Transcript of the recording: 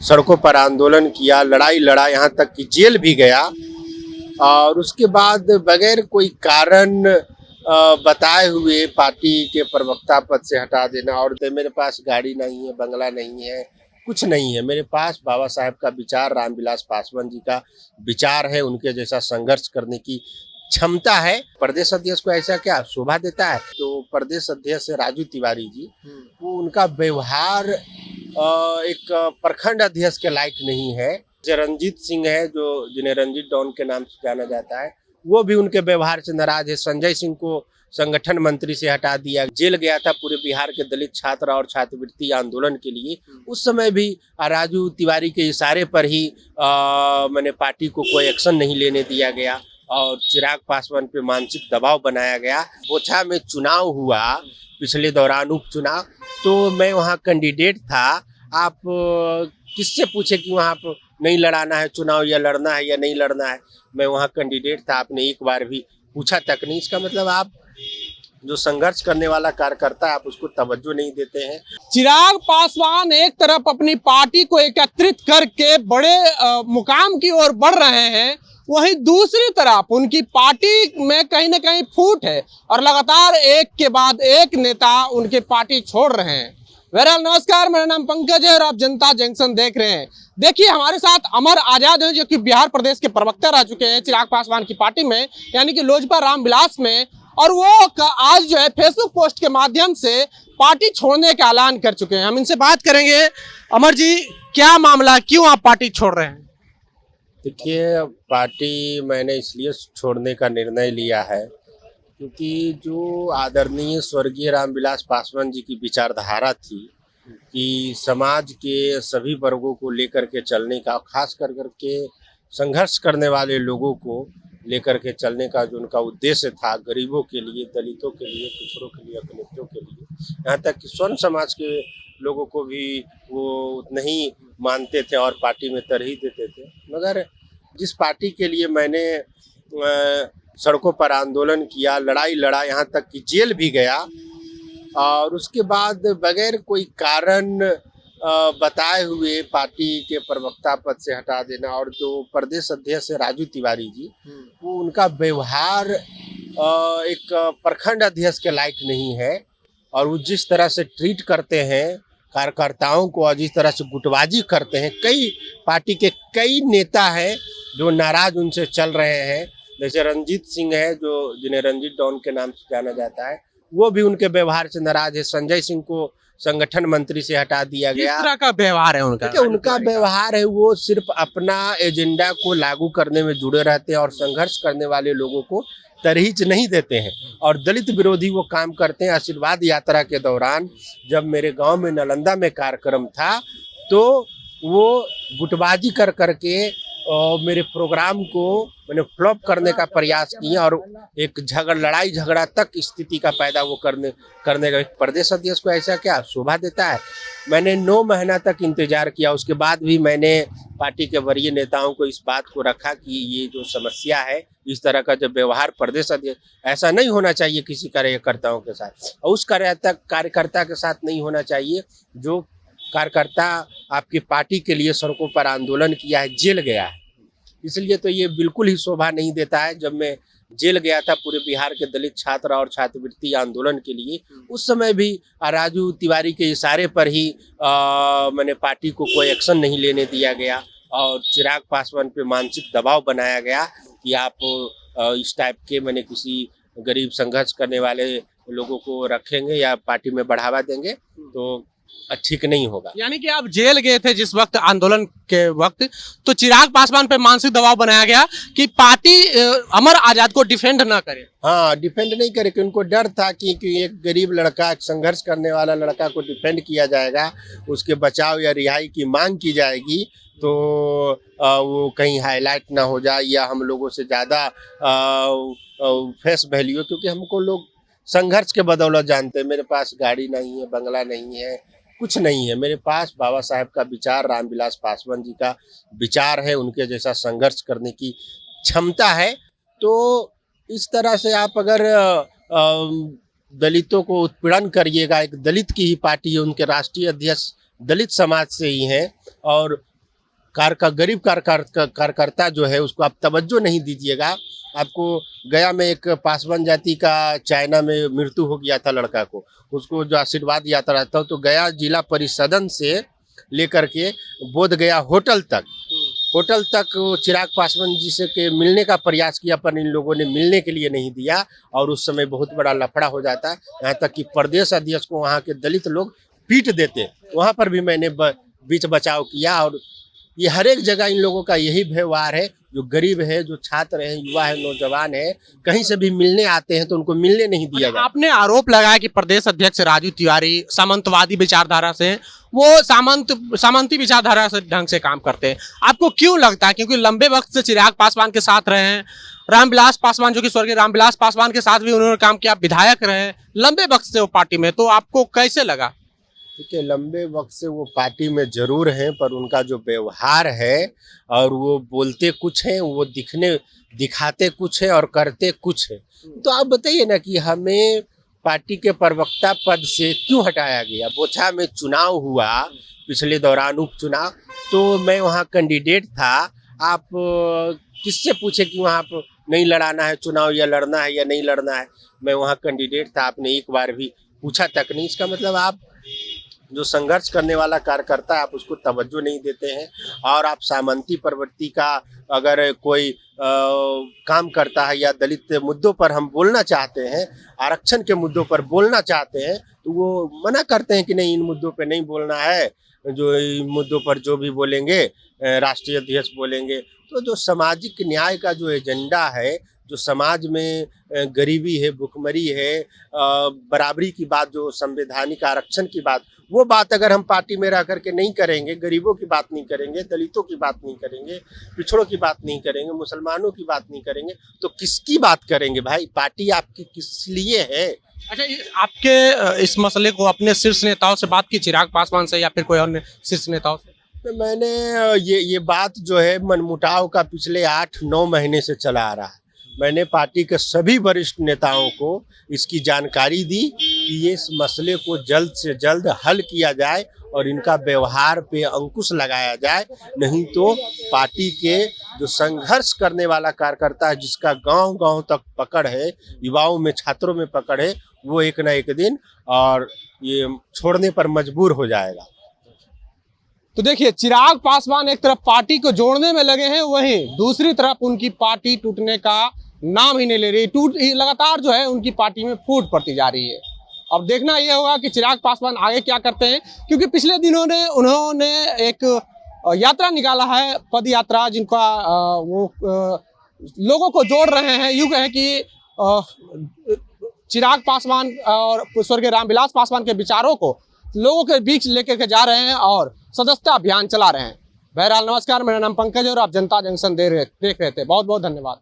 सड़कों पर आंदोलन किया, लड़ाई लड़ा, यहाँ तक कि जेल भी गया और उसके बाद बगैर कोई कारण बताए हुए पार्टी के प्रवक्ता पद से हटा देना। और मेरे पास गाड़ी नहीं है, बंगला नहीं है, कुछ नहीं है। मेरे पास बाबा साहेब का विचार, रामविलास पासवान जी का विचार है, उनके जैसा संघर्ष करने की क्षमता है। प्रदेश अध्यक्ष को ऐसा क्या शोभा देता है? तो प्रदेश अध्यक्ष राजू तिवारी जी, वो उनका व्यवहार एक प्रखंड अध्यक्ष के लायक नहीं है। रंजीत सिंह है, जो जिन्हें रंजीत डॉन के नाम से जाना जाता है, वो भी उनके व्यवहार से नाराज है। संजय सिंह को संगठन मंत्री से हटा दिया, जेल गया था पूरे बिहार के दलित छात्र और छात्रवृत्ति आंदोलन के लिए। उस समय भी राजू तिवारी के इशारे पर ही मैंने पार्टी को कोई एक्शन नहीं लेने दिया गया और चिराग पासवान पे मानसिक दबाव बनाया गया। बोछा में चुनाव हुआ पिछले दौरान, उपचुनाव, तो मैं वहाँ कैंडिडेट था। आप किससे पूछे कि वहाँ पर नहीं लड़ाना है चुनाव, या लड़ना है या नहीं लड़ना है? मैं वहाँ कैंडिडेट था, आपने एक बार भी पूछा तक नहीं। इसका मतलब आप जो संघर्ष करने वाला कार्यकर्ता है, आप उसको तवज्जो नहीं देते हैं। चिराग पासवान एक तरफ अपनी पार्टी को एकत्रित करके बड़े मुकाम की ओर बढ़ रहे हैं, वहीं दूसरी तरफ उनकी पार्टी में कहीं ना कहीं फूट है और लगातार एक के बाद एक नेता उनकी पार्टी छोड़ रहे हैं। बहरहाल नमस्कार, मेरा नाम पंकज है और आप जनता जंक्शन देख रहे हैं। देखिए, हमारे साथ अमर आजाद हैं, जो कि बिहार प्रदेश के प्रवक्ता रह चुके हैं चिराग पासवान की पार्टी में, यानी कि लोजपा रामविलास में, और वो आज जो है फेसबुक पोस्ट के माध्यम से पार्टी छोड़ने का ऐलान कर चुके हैं। हम इनसे बात करेंगे। अमर जी, क्या मामला, क्यों आप पार्टी छोड़ रहे हैं? देखिए, पार्टी मैंने इसलिए छोड़ने का निर्णय लिया है क्योंकि जो आदरणीय स्वर्गीय रामविलास पासवान जी की विचारधारा थी कि समाज के सभी वर्गों को लेकर के चलने का, खास कर करके संघर्ष करने वाले लोगों को लेकर के चलने का जो उनका उद्देश्य था, गरीबों के लिए, दलितों के लिए, पिछड़ों के लिए, दलितों के लिए, यहाँ तक कि स्वर्ण समाज के लोगों को भी वो नहीं मानते थे और पार्टी में तरजीह देते थे। मगर जिस पार्टी के लिए मैंने सड़कों पर आंदोलन किया, लड़ाई लड़ा, यहाँ तक कि जेल भी गया और उसके बाद बगैर कोई कारण बताए हुए पार्टी के प्रवक्ता पद से हटा देना। और जो प्रदेश अध्यक्ष राजू तिवारी जी, वो उनका व्यवहार एक प्रखंड अध्यक्ष के लायक नहीं है और वो जिस तरह से ट्रीट करते हैं कार्यकर्ताओं को और जिस तरह से गुटबाजी करते हैं, कई पार्टी के कई नेता हैं जो नाराज उनसे चल रहे हैं। जैसे रंजीत सिंह है, जो जिन्हें रंजीत डॉन के नाम से जाना जाता है, वो भी उनके व्यवहार से नाराज है। संजय सिंह को संगठन मंत्री से हटा दिया गया। किस तरह का व्यवहार है उनका? उनका व्यवहार है, वो सिर्फ अपना एजेंडा को लागू करने में जुड़े रहते हैं और संघर्ष करने वाले लोगों को तरहीज नहीं देते हैं और दलित विरोधी वो काम करते हैं। आशीर्वाद यात्रा के दौरान जब मेरे गांव में नालंदा में कार्यक्रम था, तो वो गुटबाजी कर करके मेरे प्रोग्राम को मैंने फ्लॉप करने का प्रयास किया और एक लड़ाई झगड़ा तक स्थिति का पैदा वो करने का। प्रदेश अध्यक्ष को ऐसा क्या शोभा देता है? मैंने 9 महीना तक इंतजार किया, उसके बाद भी मैंने पार्टी के वरीय नेताओं को इस बात को रखा कि ये जो समस्या है, इस तरह का जब व्यवहार प्रदेश अध्यक्ष, ऐसा नहीं होना चाहिए किसी कार्यकर्ताओं के साथ, और उस कार्यकर्ता के साथ नहीं होना चाहिए जो कार्यकर्ता आपकी पार्टी के लिए सड़कों पर आंदोलन किया है, जेल गया है। इसलिए तो ये बिल्कुल ही शोभा नहीं देता है। जब मैं जेल गया था पूरे बिहार के दलित छात्र और छात्रवृत्ति आंदोलन के लिए, उस समय भी राजू तिवारी के इशारे पर ही मैंने पार्टी को कोई एक्शन नहीं लेने दिया गया और चिराग पासवान पे मानसिक दबाव बनाया गया कि आप इस टाइप के मैंने किसी गरीब संघर्ष करने वाले लोगों को रखेंगे या पार्टी में बढ़ावा देंगे तो ठीक नहीं होगा। यानी कि आप जेल गए थे जिस वक्त, आंदोलन के वक्त, तो चिराग पासवान पे मानसिक दबाव बनाया गया कि पार्टी अमर आजाद को डिफेंड ना करे। हाँ, डिफेंड नहीं करे कि उनको डर था कि एक गरीब लड़का, एक संघर्ष करने वाला लड़का को डिफेंड किया जाएगा, उसके बचाव या रिहाई की मांग की जाएगी तो वो कहीं हाईलाइट ना हो जाए या हम लोगों से ज़्यादा फेस वैल्यू, क्योंकि हमको लोग संघर्ष के बदौलत जानते हैं। मेरे पास गाड़ी नहीं है, बंगला नहीं है, कुछ नहीं है। मेरे पास बाबा साहेब का विचार, रामविलास पासवान जी का विचार है, उनके जैसा संघर्ष करने की क्षमता है। तो इस तरह से आप अगर दलितों को उत्पीड़न करिएगा, एक दलित की ही पार्टी है, उनके राष्ट्रीय अध्यक्ष दलित समाज से ही हैं और गरीब कार्यकर्ता जो है उसको आप तवज्जो नहीं दीजिएगा। आपको गया में एक पासवान जाति का चाइना में मृत्यु हो गया था लड़का को, उसको जो आशीर्वाद यात्रा था तो गया जिला परिषदन से लेकर के बोध गया होटल तक वो चिराग पासवान जी से के मिलने का प्रयास किया, पर इन लोगों ने मिलने के लिए नहीं दिया और उस समय बहुत बड़ा लफड़ा हो जाता। यहाँ तक कि प्रदेश अध्यक्ष को वहाँ के दलित लोग पीट देते। वहाँ पर भी मैंने बीच बचाव किया और ये हर एक जगह इन लोगों का यही व्यवहार है। जो गरीब है, जो छात्र हैं, युवा है, नौजवान है, कहीं से भी मिलने आते हैं तो उनको मिलने नहीं दिया जाता। आपने आरोप लगाया कि प्रदेश अध्यक्ष राजू तिवारी सामंतवादी विचारधारा से, वो सामंती विचारधारा से ढंग से काम करते हैं। आपको क्यों लगता है? क्योंकि लंबे वक्त से चिराग पासवान के साथ रहे हैं, रामविलास पासवान जो कि स्वर्गीय रामविलास पासवान के साथ भी उन्होंने काम किया, विधायक रहे लंबे वक्त से वो पार्टी में, तो आपको कैसे लगा? देखिए, लंबे वक्त से वो पार्टी में जरूर हैं, पर उनका जो व्यवहार है और वो बोलते कुछ हैं, वो दिखाते कुछ है और करते कुछ है। तो आप बताइए ना कि हमें पार्टी के प्रवक्ता पद से क्यों हटाया गया? बोछा में चुनाव हुआ पिछले दौरान, उपचुनाव, तो मैं वहाँ कैंडिडेट था। आप किससे पूछे कि वहाँ पर नहीं लड़ाना है चुनाव, या लड़ना है या नहीं लड़ना है? मैं वहाँ कैंडिडेट था, आपने एक बार भी पूछा तक नहीं। इसका मतलब आप जो संघर्ष करने वाला कार्यकर्ता है आप उसको तवज्जो नहीं देते हैं। और आप सामंती प्रवृत्ति का अगर कोई काम करता है या दलित मुद्दों पर हम बोलना चाहते हैं, आरक्षण के मुद्दों पर बोलना चाहते हैं, तो वो मना करते हैं कि नहीं, इन मुद्दों पे नहीं बोलना है, जो इन मुद्दों पर जो भी बोलेंगे राष्ट्रीय अध्यक्ष बोलेंगे। तो जो सामाजिक न्याय का जो एजेंडा है, जो समाज में गरीबी है, भुखमरी है, बराबरी की बात, जो संवैधानिक आरक्षण की बात, वो बात अगर हम पार्टी में रह करके नहीं करेंगे, गरीबों की बात नहीं करेंगे, दलितों की बात नहीं करेंगे, पिछड़ों की बात नहीं करेंगे, मुसलमानों की बात नहीं करेंगे, तो किसकी बात करेंगे भाई? पार्टी आपकी किस लिए है? अच्छा, आपके इस मसले को अपने शीर्ष नेताओं से बात की, चिराग पासवान से या फिर कोई अन्य शीर्ष नेताओं से? तो मैंने ये बात जो है मनमुटाव का पिछले 8-9 महीने से चला आ रहा है। मैंने पार्टी के सभी वरिष्ठ नेताओं को इसकी जानकारी दी कि ये इस मसले को जल्द से जल्द हल किया जाए और इनका व्यवहार पे अंकुश लगाया जाए, नहीं तो पार्टी के जो संघर्ष करने वाला कार्यकर्ता है, जिसका गांव-गांव तक पकड़ है, युवाओं में, छात्रों में पकड़ है, वो एक ना एक दिन और ये छोड़ने पर मजबूर हो जाएगा। तो देखिए, चिराग पासवान एक तरफ पार्टी को जोड़ने में लगे हैं, वहीं दूसरी तरफ उनकी पार्टी टूटने का नाम ही नहीं ले रही। लगातार जो है उनकी पार्टी में फूट पड़ती जा रही है। अब देखना यह होगा कि चिराग पासवान आगे क्या करते हैं, क्योंकि पिछले दिनों ने उन्होंने एक यात्रा निकाला है, पद यात्रा, जिनका वो लोगों को जोड़ रहे हैं। यूँ कहें कि चिराग पासवान और स्वर्गीय रामविलास पासवान के विचारों को लोगों के बीच लेकर के जा रहे हैं और सदस्यता अभियान चला रहे हैं। बहरहाल नमस्कार, मेरा नाम पंकज और आप जनता जंक्शन देख रहे थे। बहुत बहुत धन्यवाद।